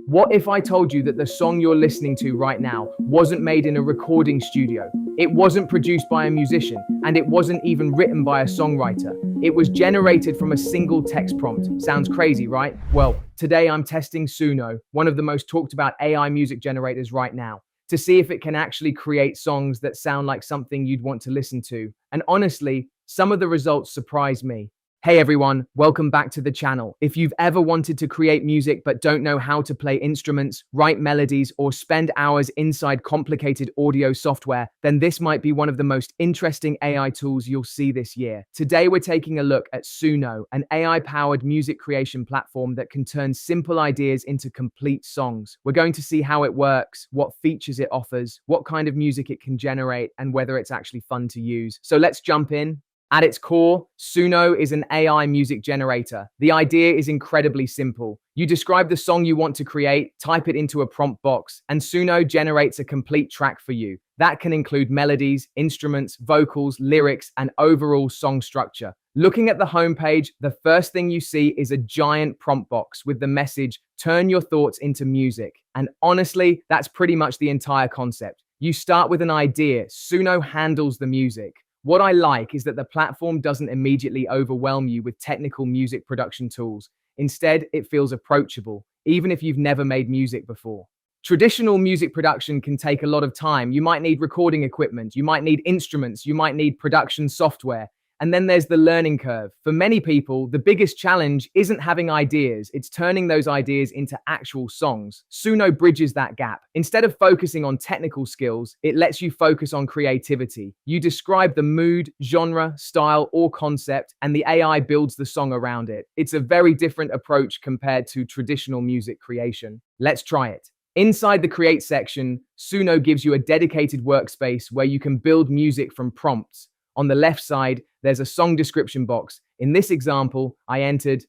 What if I told you that the song you're listening to right now wasn't made in a recording studio? It wasn't produced by a musician, and it wasn't even written by a songwriter. It was generated from a single text prompt. Sounds crazy, right? Well, today I'm testing Suno, one of the most talked about AI music generators right now, to see if it can actually create songs that sound like something you'd want to listen to. And honestly, some of the results surprise me. Hey everyone, welcome back to the channel. If you've ever wanted to create music but don't know how to play instruments, write melodies, or spend hours inside complicated audio software, then this might be one of the most interesting AI tools you'll see this year. Today we're taking a look at Suno, an AI-powered music creation platform that can turn simple ideas into complete songs. We're going to see how it works, what features it offers, what kind of music it can generate, and whether it's actually fun to use. So let's jump in. At its core, Suno is an AI music generator. The idea is incredibly simple. You describe the song you want to create, type it into a prompt box, and Suno generates a complete track for you. That can include melodies, instruments, vocals, lyrics, and overall song structure. Looking at the homepage, the first thing you see is a giant prompt box with the message, "Turn your thoughts into music." And honestly, that's pretty much the entire concept. You start with an idea, Suno handles the music. What I like is that the platform doesn't immediately overwhelm you with technical music production tools. Instead, it feels approachable, even if you've never made music before. Traditional music production can take a lot of time. You might need recording equipment, you might need instruments, you might need production software. And then there's the learning curve. For many people, the biggest challenge isn't having ideas, it's turning those ideas into actual songs. Suno bridges that gap. Instead of focusing on technical skills, it lets you focus on creativity. You describe the mood, genre, style, or concept, and the AI builds the song around it. It's a very different approach compared to traditional music creation. Let's try it. Inside the Create section, Suno gives you a dedicated workspace where you can build music from prompts. On the left side, there's a song description box. In this example, I entered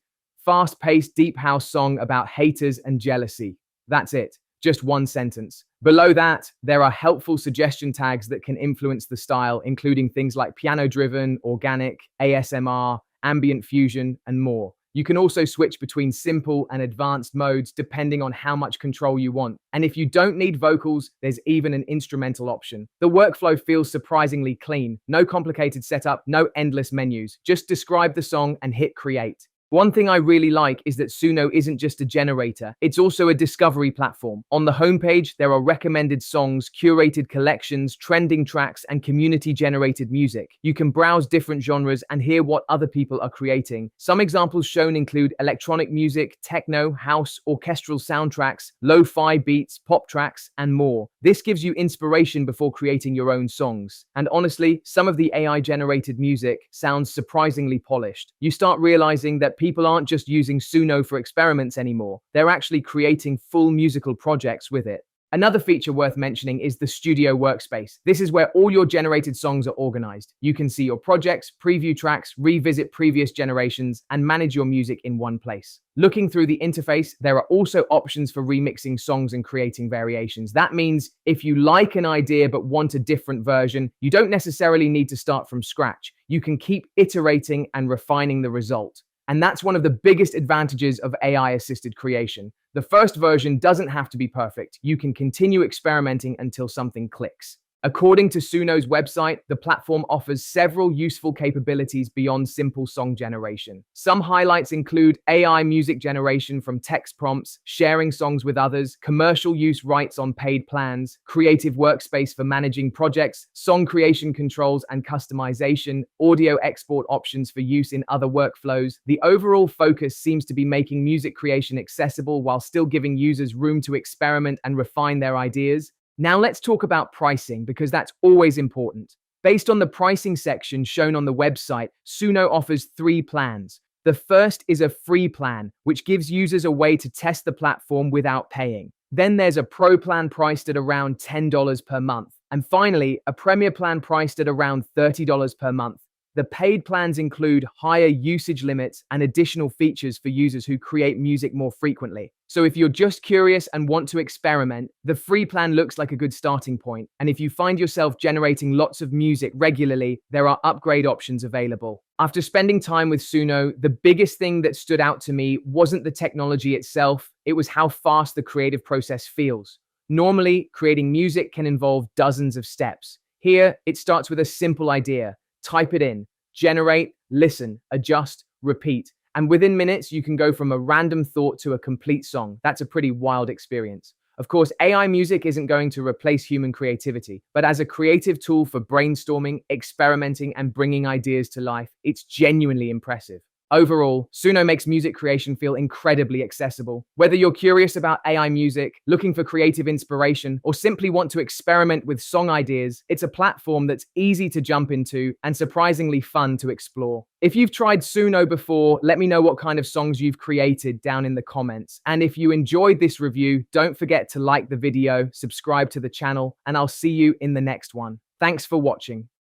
fast-paced deep house song about haters and jealousy. That's it, just one sentence. Below that, there are helpful suggestion tags that can influence the style, including things like piano-driven, organic, ASMR, ambient fusion, and more. You can also switch between simple and advanced modes depending on how much control you want. And if you don't need vocals, there's even an instrumental option. The workflow feels surprisingly clean. No complicated setup, no endless menus. Just describe the song and hit create. One thing I really like is that Suno isn't just a generator, it's also a discovery platform. On the homepage, there are recommended songs, curated collections, trending tracks, and community-generated music. You can browse different genres and hear what other people are creating. Some examples shown include electronic music, techno, house, orchestral soundtracks, lo-fi beats, pop tracks, and more. This gives you inspiration before creating your own songs. And honestly, some of the AI-generated music sounds surprisingly polished. You start realizing that people aren't just using Suno for experiments anymore. They're actually creating full musical projects with it. Another feature worth mentioning is the Studio Workspace. This is where all your generated songs are organized. You can see your projects, preview tracks, revisit previous generations, and manage your music in one place. Looking through the interface, there are also options for remixing songs and creating variations. That means if you like an idea but want a different version, you don't necessarily need to start from scratch. You can keep iterating and refining the result. And that's one of the biggest advantages of AI-assisted creation. The first version doesn't have to be perfect. You can continue experimenting until something clicks. According to Suno's website, the platform offers several useful capabilities beyond simple song generation. Some highlights include AI music generation from text prompts, sharing songs with others, commercial use rights on paid plans, creative workspace for managing projects, song creation controls and customization, audio export options for use in other workflows. The overall focus seems to be making music creation accessible while still giving users room to experiment and refine their ideas. Now let's talk about pricing, because that's always important. Based on the pricing section shown on the website, Suno offers 3 plans. The first is a free plan, which gives users a way to test the platform without paying. Then there's a pro plan priced at around $10 per month. And finally, a premier plan priced at around $30 per month. The paid plans include higher usage limits and additional features for users who create music more frequently. So if you're just curious and want to experiment, the free plan looks like a good starting point. And if you find yourself generating lots of music regularly, there are upgrade options available. After spending time with Suno, the biggest thing that stood out to me wasn't the technology itself, it was how fast the creative process feels. Normally, creating music can involve dozens of steps. Here, it starts with a simple idea. Type it in, generate, listen, adjust, repeat. And within minutes, you can go from a random thought to a complete song. That's a pretty wild experience. Of course, AI music isn't going to replace human creativity, but as a creative tool for brainstorming, experimenting, and bringing ideas to life, it's genuinely impressive. Overall, Suno makes music creation feel incredibly accessible. Whether you're curious about AI music, looking for creative inspiration, or simply want to experiment with song ideas, it's a platform that's easy to jump into and surprisingly fun to explore. If you've tried Suno before, let me know what kind of songs you've created down in the comments. And if you enjoyed this review, don't forget to like the video, subscribe to the channel, and I'll see you in the next one. Thanks for watching.